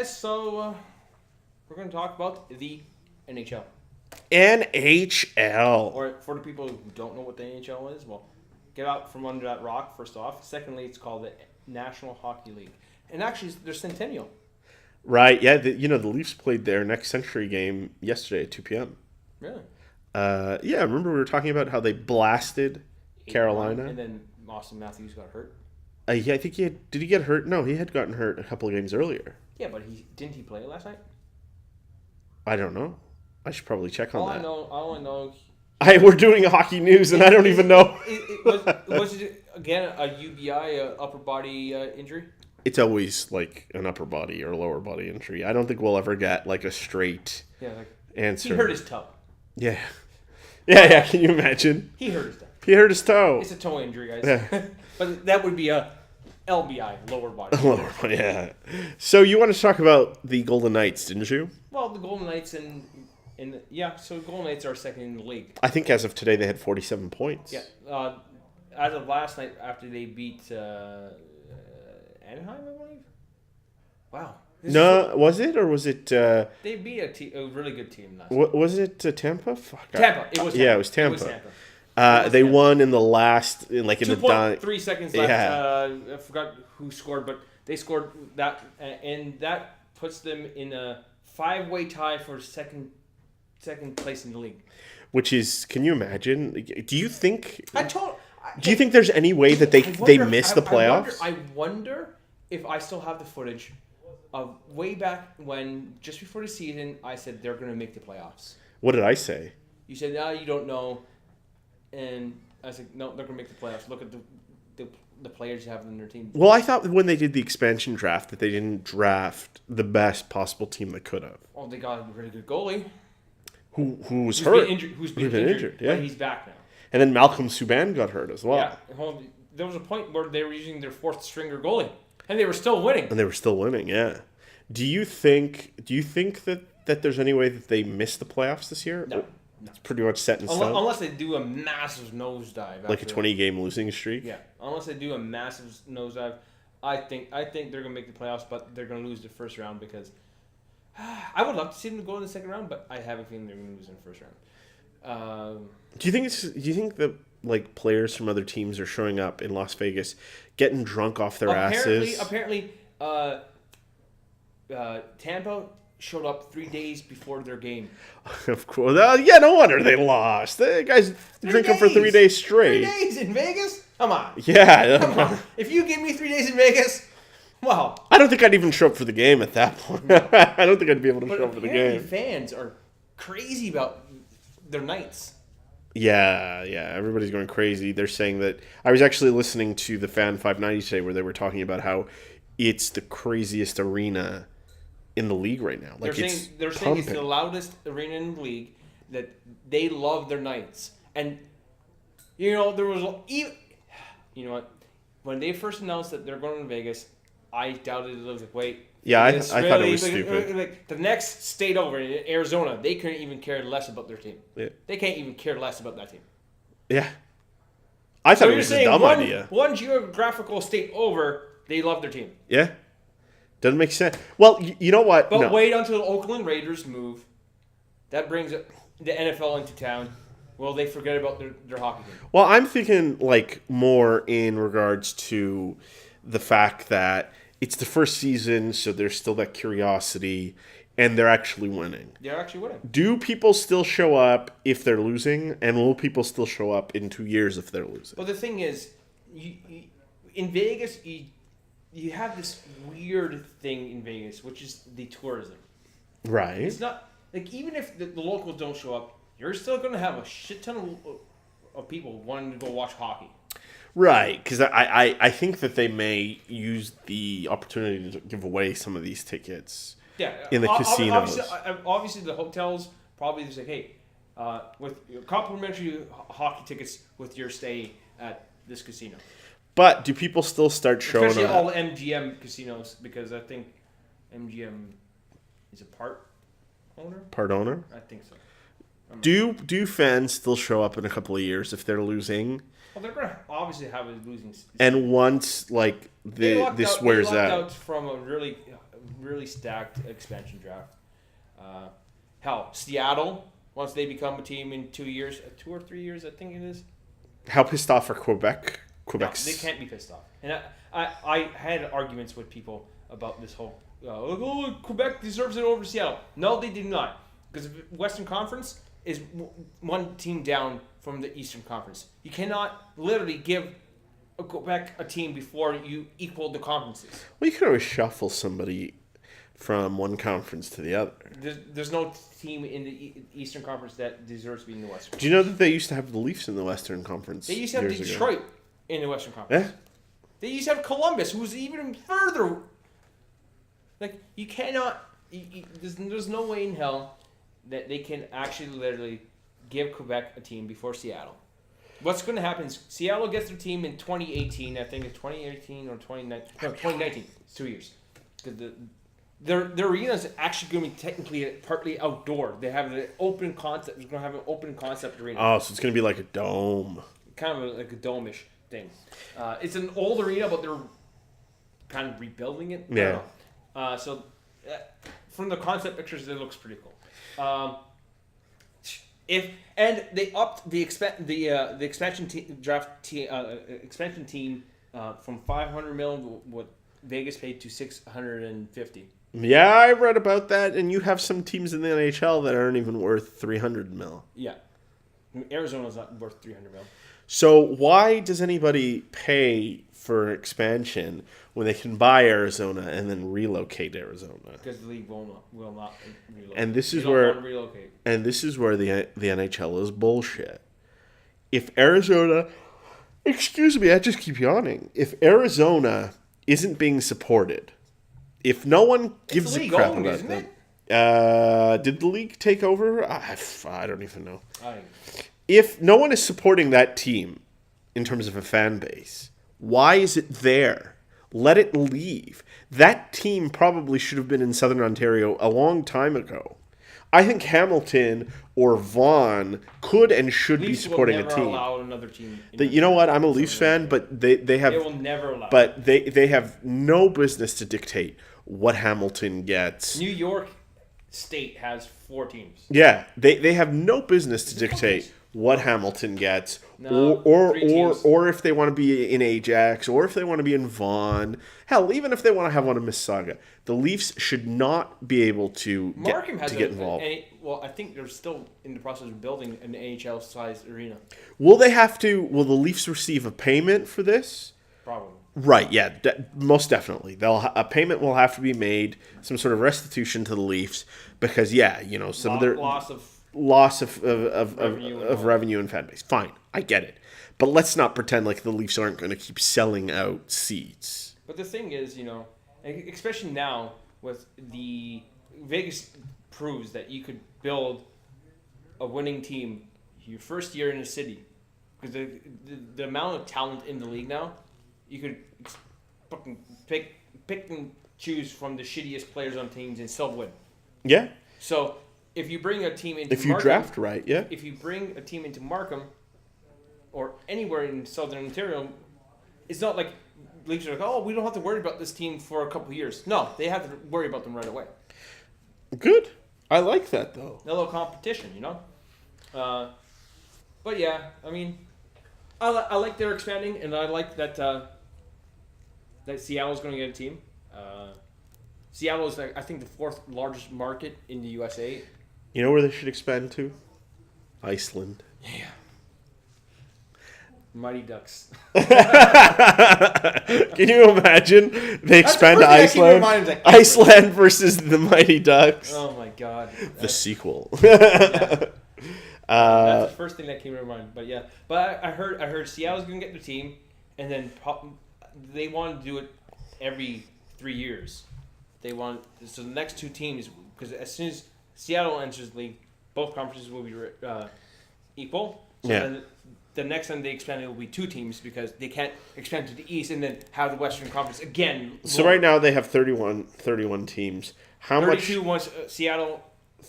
guys. So we're going to talk about the NHL. NHL. Or for the people who don't know what the NHL is, well, get out from under that rock, first off. Secondly, it's called the National Hockey League. And actually, they're centennial. Right, yeah. The Leafs played their next century game yesterday at 2 p.m. Really? Yeah, remember we were talking about how they blasted Carolina? And then Austin Matthews got hurt. Yeah, I think did he get hurt? No, he had gotten hurt a couple of games earlier. Yeah, but didn't he play last night? I don't know. I should probably check on that. All I know. We're doing hockey news, and I don't even know. Was it, again, a UBI, upper body injury? It's always like an upper body or lower body injury. I don't think we'll ever get like a straight answer. He hurt his toe. Yeah. Yeah, can you imagine? He hurt his toe. He hurt his toe. It's a toe injury, guys. Yeah. But that would be a LBI, lower body. Lower body, yeah. So you wanted to talk about the Golden Knights, didn't you? Well, the Golden Knights so Golden Knights are second in the league. I think as of today they had 47 points. Yeah. As of last night, after they beat Anaheim, I believe. Wow. Was it? They beat a really good team last night. Was it Tampa? Fuck. Tampa. It was Tampa. Yeah, it was Tampa. They won in the last, in the 2.3 seconds left. Yeah. I forgot who scored, but they scored that, and that puts them in a 5-way tie for second place in the league. Which is, can you imagine? Do you think? Do you think there's any way that they miss the playoffs? I wonder if I still have the footage of way back when, just before the season, I said they're going to make the playoffs. What did I say? You said, no, you don't know. And I said, no, they're going to make the playoffs. Look at the players you have on their team. Well, I thought when they did the expansion draft that they didn't draft the best possible team they could have. Oh, they got a really good goalie. Who was hurt. Who's been injured. Yeah. But he's back now. And then Malcolm Subban got hurt as well. Yeah. There was a point where they were using their fourth stringer goalie. And they were still winning. Yeah. Do you think that there's any way that they miss the playoffs this year? No. It's pretty much set in stone. Unless they do a massive nosedive. Like a 20-game losing streak? Yeah. Unless they do a massive nosedive. I think they're going to make the playoffs, but they're going to lose the first round because I would love to see them go in the second round, but I have a feeling they're going to lose in the first round. Do you think that like players from other teams are showing up in Las Vegas, getting drunk off their asses? Apparently, Tampa showed up 3 days before their game. Of course, no wonder they lost. The guys drinking for 3 days straight. 3 days in Vegas? Come on. Yeah. Come on. If you give me 3 days in Vegas, well. I don't think I'd even show up for the game at that point. I don't think I'd be able to show up for the game. Fans are crazy about their nights. Yeah, everybody's going crazy. They're saying that I was actually listening to the Fan 590 today where they were talking about how it's the craziest arena in the league right now. Like they're saying it's the loudest arena in the league, that they love their nights. And there was what? When they first announced that they're going to Vegas, I doubted it. I was like, wait. Yeah, I thought it was stupid. Like the next state over in Arizona, they couldn't even care less about their team. Yeah. They can't even care less about that team. Yeah. I thought it was a dumb idea. One geographical state over, they love their team. Yeah. Doesn't make sense. Well, you know what? But wait until the Oakland Raiders move. That brings the NFL into town. Will they forget about their hockey team? Well, I'm thinking like more in regards to the fact that it's the first season, so there's still that curiosity, and they're actually winning. They're actually winning. Do people still show up if they're losing, and will people still show up in 2 years if they're losing? Well, the thing is, in Vegas, you have this weird thing in Vegas, which is the tourism. Right. It's not like even if the locals don't show up, you're still going to have a shit ton of people wanting to go watch hockey. Right, because I think that they may use the opportunity to give away some of these tickets in the casinos. Obviously, the hotels probably say, hey, with complimentary hockey tickets with your stay at this casino. But do people still start showing up? Especially all MGM casinos, because I think MGM is a part owner. Part owner? I think so. Do fans still show up in a couple of years if they're losing? Well, they're going to obviously have a losing season. And once, like, this wears out. Out from a really, really stacked expansion draft. Hell, Seattle, once they become a team in 2 years, 2 or 3 years, I think it is. How pissed off are Quebec? Quebec's... No, they can't be pissed off. And I had arguments with people about this whole, Quebec deserves it over Seattle. No, they did not. Because Western Conference is one team down from the Eastern Conference. You cannot literally give Quebec a team before you equal the conferences. Well, you can always shuffle somebody from one conference to the other. There's no team in the Eastern Conference that deserves to be in the Western Conference. Do you know that they used to have the Leafs in the Western Conference? They used to have Detroit in the Western Conference. Yeah. They used to have Columbus, who was even further. Like, you cannot... there's no way in hell that they can actually literally give Quebec a team before Seattle. What's going to happen is Seattle gets their team in 2018. I think it's 2018 or 2019. No, 2019. It's 2 years. Because their arena is actually going to be technically partly outdoor. They have an open concept. They're going to have an open concept arena. Oh, so it's going to be like a dome. Kind of like a dome-ish thing. It's an old arena, but they're kind of rebuilding it. Yeah. So from the concept pictures, it looks pretty cool. And they upped the expansion expansion team from 500 mil, what Vegas paid, to 650. Yeah, I read about that, and you have some teams in the NHL that aren't even worth 300 mil. Yeah, Arizona's not worth 300 mil. So why does anybody pay for expansion when they can buy Arizona and then relocate Arizona? Because the league will not relocate. And this is they don't want to relocate. And this is where the NHL is bullshit. If Arizona, excuse me, I just keep yawning. If Arizona isn't being supported, if no one gives a crap about isn't them, it? did the league take over? I don't even know. If no one is supporting that team in terms of a fan base, why is it there? Let it leave. That team probably should have been in Southern Ontario a long time ago. I think Hamilton or Vaughan could and should be supporting a team. Leafs will never allow another team. You know what? I'm a Leafs fan, but they have. They will never allow. But they have no business to dictate what Hamilton gets. New York State has 4 teams. Yeah, they have no business to dictate what Hamilton gets, No, or if they want to be in Ajax, or if they want to be in Vaughan. Hell, even if they want to have one in Mississauga, the Leafs should not be able to get involved. Well, I think they're still in the process of building an NHL-sized arena. Will they have to? Will the Leafs receive a payment for this? Probably. Right. Yeah. Most definitely. A payment will have to be made, some sort of restitution to the Leafs, because some of their loss of revenue and fan base. Fine, I get it, but let's not pretend like the Leafs aren't going to keep selling out seats. But the thing is, especially now with the Vegas proves that you could build a winning team your first year in the city, because the amount of talent in the league now, you could fucking pick and choose from the shittiest players on teams and still win. Yeah. So if you bring a team into If you draft right, yeah. If you bring a team into Markham or anywhere in Southern Ontario, it's not like Leafs are like, we don't have to worry about this team for a couple of years. No, they have to worry about them right away. Good. I like that, though. A little competition, But yeah, I mean, I like they're expanding, and I like that that Seattle's going to get a team. Seattle is, I think, the 4th largest market in the USA. You know where they should expand to? Iceland. Yeah. Mighty Ducks. Can you imagine they expand to Iceland? Iceland versus the Mighty Ducks. Oh my God. The sequel. Yeah. That's the first thing that came to my mind. But yeah, I heard Seattle's gonna get the team, and then they want to do it every 3 years. So the next 2 teams, because as soon as Seattle enters the league, both conferences will be equal. So then the next time they expand, it will be 2 teams, because they can't expand to the East and then have the Western Conference again. So right now they have 31 teams. How 32 much? once Seattle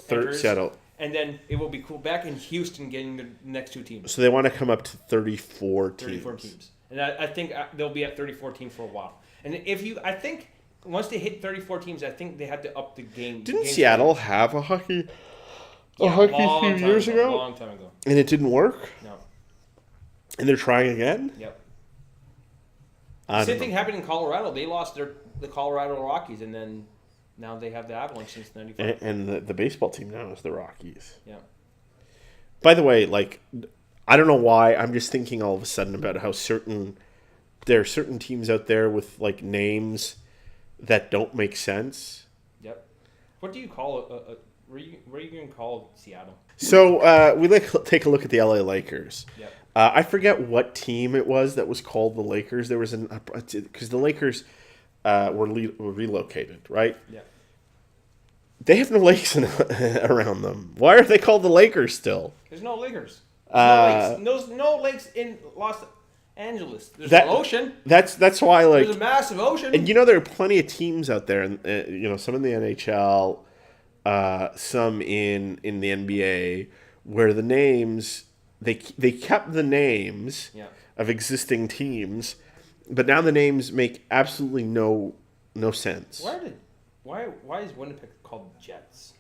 enters, Seattle. and then it will be Quebec and Houston getting the next 2 teams. So they want to come up to 34 teams. 34 teams. And I think they'll be at 34 teams for a while. And I think once they hit 34 teams, I think they had to up the game. Didn't Seattle have a hockey long few time years ago? Long time ago. And it didn't work? No. And they're trying again? Yep. I Same don't thing know. happened in Colorado. They lost the Colorado Rockies, and then now they have the Avalanche since '95. And the baseball team now is the Rockies. Yeah. By the way, like, I don't know why. I'm just thinking all of a sudden about how there are certain teams out there with, like, names that don't make sense. Yep. What do you call it? Where are you going to call Seattle? So we take a look at the LA Lakers. Yep. I forget what team it was that was called the Lakers. There was because the Lakers were relocated, right? Yeah. They have no lakes around them. Why are they called the Lakers still? There's no Lakers. There's no lakes in Los Angeles. There's an ocean. That's why, like, there's a massive ocean. and there are plenty of teams out there, and some in the NHL, some in the NBA, where the names they kept the names of existing teams, but now the names make absolutely no sense. Why is Winnipeg called Jets?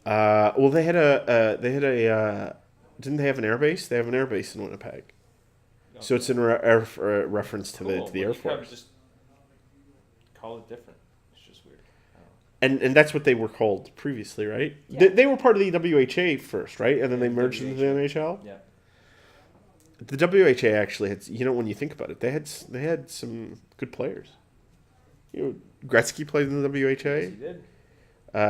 Well, they had a didn't they have an air base? They have an air base in Winnipeg, so it's in reference to the Air Force. Just call it different. It's just weird. And that's what they were called previously, right? Yeah. They were part of the WHA first, right? And then they merged into the NHL. Yeah. The WHA actually had, when you think about it, they had some good players. Gretzky played in the WHA. Yes, he did.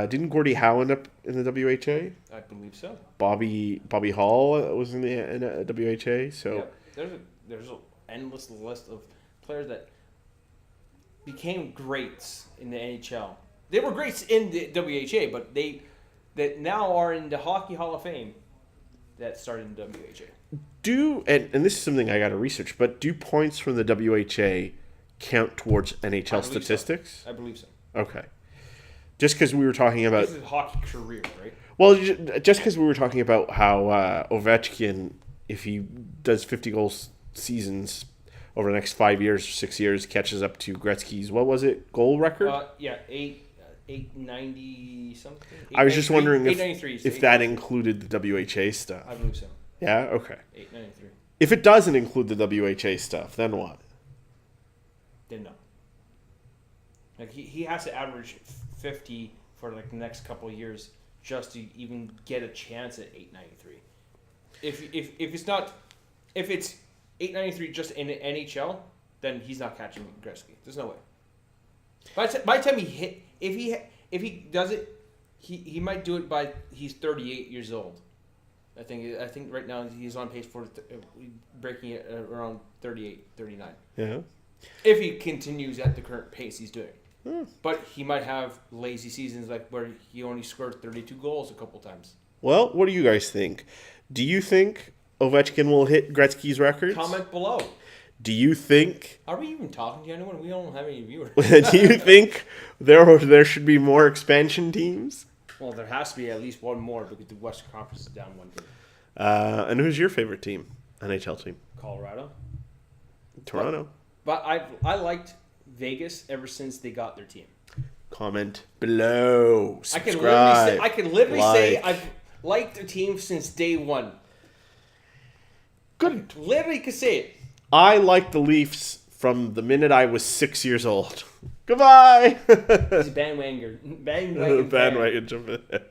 Didn't Gordie Howe end up in the WHA? I believe so. Bobby Hall was in the WHA. So there's an endless list of players that became greats in the NHL. They were greats in the WHA, but that now are in the Hockey Hall of Fame that started in WHA. And this is something I got to research, but do points from the WHA count towards NHL statistics? So. I believe so. Okay. Just because we were talking about... This is hockey career, right? Well, just because we were talking about how Ovechkin, if he does 50 goals seasons over the next 5 years or 6 years, catches up to Gretzky's, what was it, goal record? 890 something. I was just wondering if that included the WHA stuff. I believe so. Yeah? Okay. 893. If it doesn't include the WHA stuff, then what? Then no. Like he has to average 50 for like the next couple of years just to even get a chance at 893. If it's 893 just in the NHL, then he's not catching Gretzky. There's no way. By the time if he does it, he might do it by he's 38 years old. I think right now he's on pace for breaking it around 38, 39. Yeah. If he continues at the current pace he's doing. But he might have lazy seasons like where he only scored 32 goals a couple times. Well, what do you guys think? Do you think Ovechkin will hit Gretzky's records? Comment below. Do you think... Are we even talking to anyone? We don't have any viewers. Do you think there should be more expansion teams? Well, there has to be at least one more because the Western Conference is down one team. And who's your favorite team? NHL team? Colorado. Toronto. But I liked Vegas ever since they got their team. Comment below. Subscribe. I can literally say I've liked their team since day one. Good. I literally could say it. I liked the Leafs from the minute I was 6 years old. Goodbye. He's a bandwagon. Bandwagon. Bandwagon jumping.